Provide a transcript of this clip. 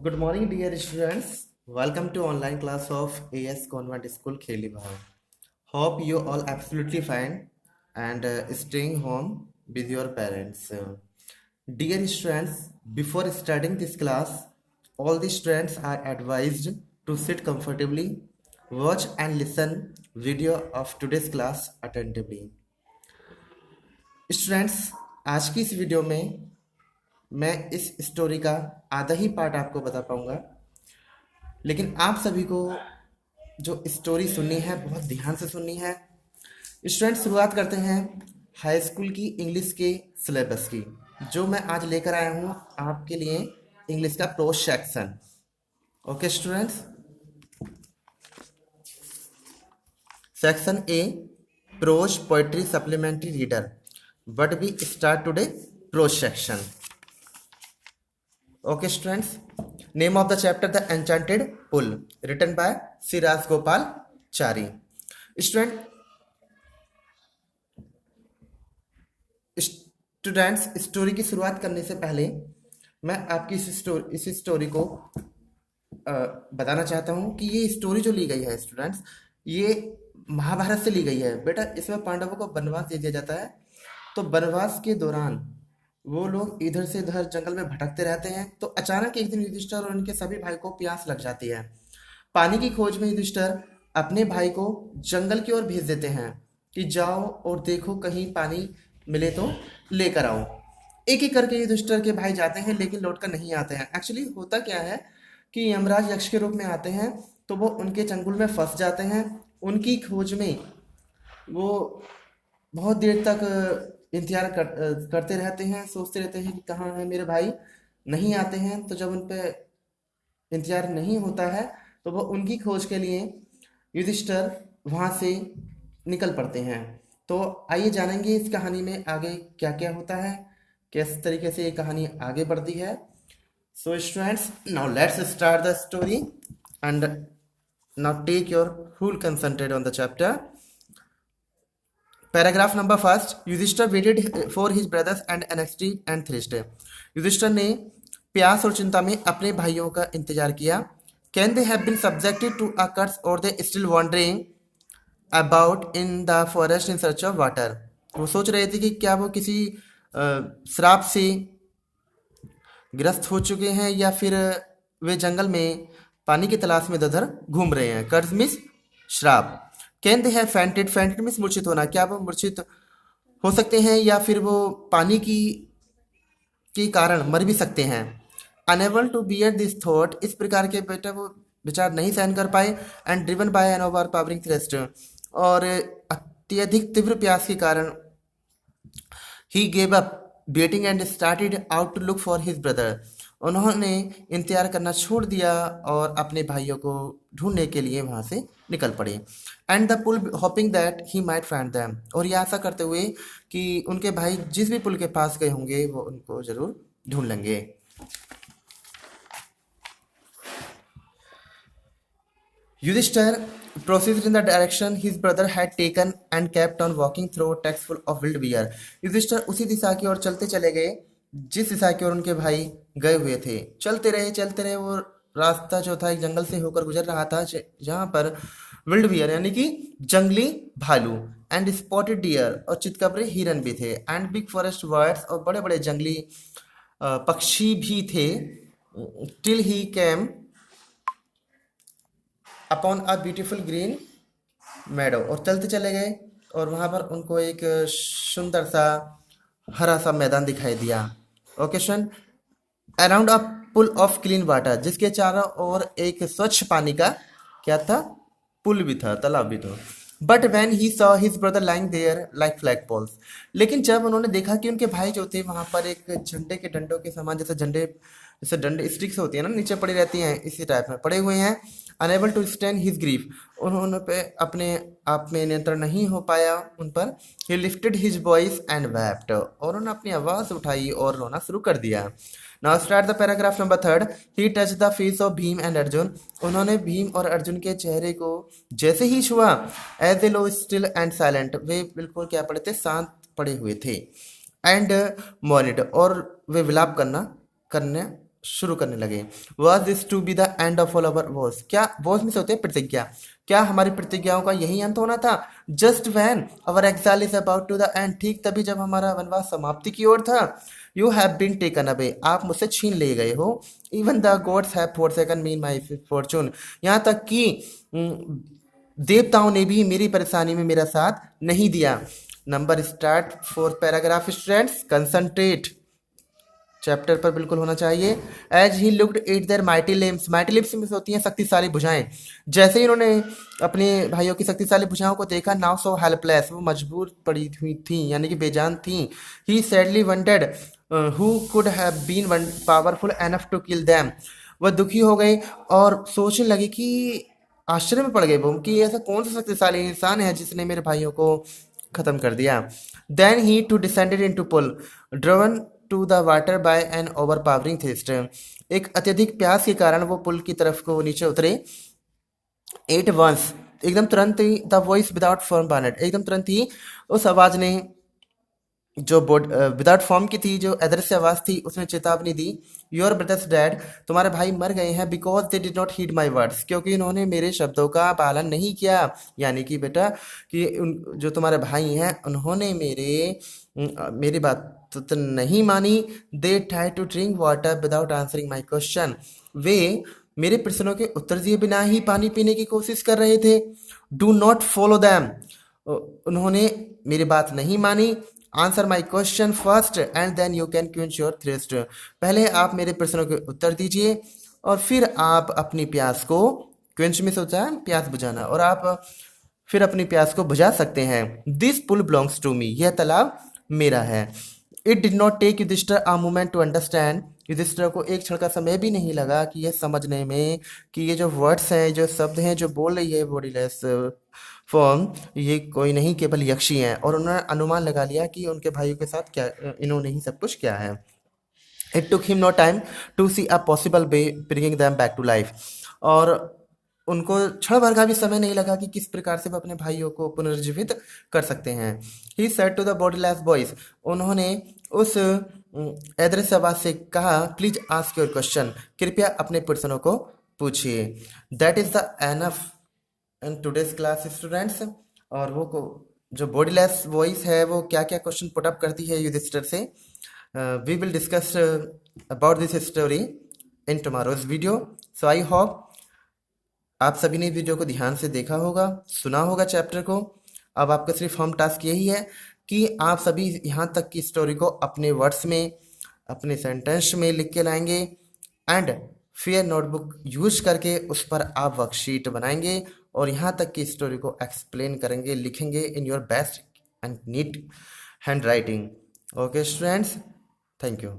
Good morning, dear students. Welcome to online class of AS Convent School, Khelibhar. Hope you all absolutely fine and staying home with your parents. Dear students, before starting this class, all the students are advised to sit comfortably, watch and listen video of today's class attentively. Students, आज की इस video में मैं इस story का आधा ही part आपको बता पाऊंगा, लेकिन आप सभी को जो स्टोरी सुननी है बहुत ध्यान से सुननी है। स्टूडेंट, शुरुआत करते हैं हाई स्कूल की इंग्लिश के सिलेबस की, जो मैं आज लेकर आया हूँ आपके लिए इंग्लिश का prose section. Okay students, section A prose poetry supplementary reader, but we start today prose section. Okay students, name of the chapter The Enchanted Pool, written by Sri Rajgopal Chari. Students, story की शुरुआत करने से पहले मैं आपकी इस story को बताना चाहता हूँ कि ये स्टोरी जो ली गई है स्टूडेंट्स, ये महाभारत से ली गई है। बेटा, इसमें पांडवों को वनवास दे दिया जाता है, तो वनवास के दौरान वो लोग इधर से उधर जंगल में भटकते रहते हैं। तो अचानक एक दिन युधिष्ठिर और उनके सभी भाई को प्यास लग जाती है। पानी की खोज में युधिष्ठिर अपने भाई को जंगल की ओर भेज देते हैं कि जाओ और देखो कहीं पानी मिले तो लेकर आओ। एक एक करके युधिष्ठिर के भाई जाते हैं, लेकिन लौटकर नहीं आते हैं। एक्चुअली होता क्या है कि यमराज यक्ष के रूप में आते हैं, तो वो उनके चंगुल में फंस जाते हैं। उनकी खोज में वो बहुत देर तक इंतजार करते रहते हैं, सोचते रहते हैं कि कहाँ है मेरे भाई, नहीं आते हैं। तो जब उन पे इंतजार नहीं होता है, तो वो उनकी खोज के लिए युधिष्ठिर वहाँ से निकल पड़ते हैं। तो आइए जानेंगे इस कहानी में आगे क्या क्या होता है, किस तरीके से ये कहानी आगे बढ़ती है। So students, now let's start the story and now take your full concentrate on the chapter. Paragraph number first, Yudhishthir waited for his brothers and anxiety and thirst. Yudhishthir ने प्यास और चिंता में अपने भाइयों का इंतजार किया। Can they have been subjected to a curse or they still wandering about in the forest in search of water. वो सोच रहे थे कि क्या वो किसी श्राप से ग्रस्त हो चुके हैं या फिर वे जंगल में पानी की तलाश में इधर घूम रहे हैं। कर्ज मीन्स श्राप। Can they have fainted, fainted means मूर्छित होना, क्या वो मूर्छित हो सकते हैं या फिर वो पानी की के कारण मर भी सकते हैं। Unable to bear this thought, इस प्रकार के बेटा वो विचार नहीं सहन कर पाए। And driven by an overpowering thirst, और अत्यधिक तीव्र प्यास के कारण ही gave up waiting and started out to look for his brother. उन्होंने इंतजार करना छोड़ दिया और अपने भाइयों को ढूंढने के लिए वहां से निकल पड़े। And the pool hoping that he might find them, और ये आशा करते हुए कि उनके भाई जिस भी पुल के पास गए होंगे वो उनको जरूर ढूंढ लेंगे। Yudhishthir proceeded in the direction his brother had taken and kept on walking through a text full of wild bear. Yudhishthir उसी दिशा की ओर चलते चले गए जिस दिशा की ओर उनके भाई गए हुए थे। चलते रहे। वो रास्ता जो था एक जंगल से होकर गुजर रहा था, जहाँ पर विल्ड बियर यानी कि जंगली भालू एंड स्पॉटेड डियर और चितकबरे हिरन भी थे, एंड बिग फॉरेस्ट बर्ड्स और बड़े बड़े जंगली पक्षी भी थे। Till he came upon a beautiful green meadow, और चलते चले गए और वहाँ पर उनको एक सुंदर सा हरा सा मैदान दिखाई दिया। Okay son, around a pool of clean water, जिसके चारों ओर एक स्वच्छ पानी का क्या था, पुल भी था, तालाब भी था। But when he saw his brother lying there like flag poles, लेकिन जब उन्होंने देखा कि उनके भाई जो थे वहां पर एक झंडे के डंडों के समान, जैसे डंडे स्टिक्स होती है ना, नीचे पड़ी रहती हैं, इसी टाइप में पड़े हुए हैं। Unable to stand his grief, उन्होंने पे अपने आप में नियंत्रण नहीं हो पाया उन पर। ही lifted his voice and wept, और उन्होंने अपनी आवाज उठाई और रोना शुरू कर दिया। Now start the paragraph number third. He touch the face of Bhim and Arjun, उन्होंने भीम और अर्जुन के चेहरे को जैसे ही छुआ, as they low still and silent, वे बिल्कुल क्या पड़े थे, शांत पड़े हुए थे। एंड मॉनिट, और वे विलाप करने शुरू करने लगे। Was this to be the end of all our woes, क्या वॉज में से होते हैं प्रतिज्ञा, क्या हमारी प्रतिज्ञाओं का यही अंत होना था? Just when our exile is about to the end, ठीक तभी जब हमारा वनवास समाप्ति की ओर था। You have been taken away, आप मुझसे छीन ले गए हो। Even the gods have forsaken me in my fortune, यहाँ तक कि देवताओं ने भी मेरी परेशानी में मेरा साथ नहीं दिया। Number start fourth paragraph students, concentrate, chapter पर बिल्कुल होना चाहिए। As he looked at their mighty limbs, mighty limbs में होती हैं शक्तिशाली भुजाएं। जैसे ही उन्होंने अपने भाइयों की शक्तिशाली भुजाओं को देखा, नाउ सो हेल्पलेस, वो मजबूर पड़ी हुई थी, यानी कि बेजान थी। He sadly wounded who could have been powerful enough to kill them, वह दुखी हो गए और सोचने लगे कि आश्चर्य में पड़ गए वो कि ऐसा कौन सा शक्तिशाली इंसान है जिसने मेरे भाइयों को खत्म कर दिया। Then he too descended into pool drawn to the water by an overpowering thirst, एक अत्यधिक प्यास के कारण वो पुल की तरफ को नीचे उतरे। एट वंस, एकदम तुरंत ही, द वॉइस विदाउट फॉर्म बानेट, एकदम तुरंत ही उस आवाज ने जो विदाउट फॉर्म की थी, जो अदृश्य आवाज थी, उसने चेतावनी दी। योर ब्रदर्स डैड, तुम्हारे भाई मर गए हैं। Because they did not heed my words, क्योंकि उन्होंने मेरे शब्दों का पालन नहीं किया। यानी कि बेटा कि जो तुम्हारे भाई हैं उन्होंने मेरी बात तो नहीं मानी। They try to drink water without answering my question, वे मेरे प्रश्नों के उत्तर दिए बिना ही पानी पीने की कोशिश कर रहे थे। डू नॉट फॉलो दैम, उन्होंने मेरी बात नहीं मानी। Answer my question first and then you can quench your thirst, पहले आप मेरे प्रश्नों के उत्तर दीजिए और फिर आप अपनी प्यास को, क्वेंच में सोचा है प्यास बुझाना, और आप फिर अपनी प्यास को बुझा सकते हैं। This pool belongs to me, यह तालाब मेरा है। It did not take Yudhishthira a moment to understand, Yudhishthira को एक क्षण का समय भी नहीं लगा कि यह समझने में कि ये जो वर्ड्स हैं, जो शब्द हैं, जो बोल रही है बॉडीलेस फॉर्म, ये कोई नहीं केवल यक्षी हैं। और उन्होंने अनुमान लगा लिया कि उनके भाइयों के साथ क्या, इन्होंने ही सब कुछ किया है। It took him no time to see a possible way bringing them back to life, और उनको क्षण भर का भी समय नहीं लगा कि किस प्रकार से वो अपने भाइयों को पुनर्जीवित कर सकते हैं। He said to the bodiless boys, उन्होंने उस अदृश्य आवाज से कहा, प्लीज आस्क योर क्वेश्चन, कृपया अपने प्रश्नों को पूछिए। That is the enough in today's class students. और वो को जो बॉडीलेस वॉइस है वो क्या क्या क्वेश्चन पुट अप करती है युधिष्ठिर से, we will discuss about this story in tomorrow's video. So I hope आप सभी ने वीडियो को ध्यान से देखा होगा, सुना होगा चैप्टर को। अब आपका सिर्फ होम टास्क यही है कि आप सभी यहाँ तक की स्टोरी को अपने वर्ड्स में, अपने सेंटेंस में लिख के लाएंगे एंड फिर नोटबुक यूज करके उस पर आप वर्कशीट बनाएंगे और यहाँ तक की स्टोरी को एक्सप्लेन करेंगे, लिखेंगे in your best and neat handwriting. Okay students, thank you.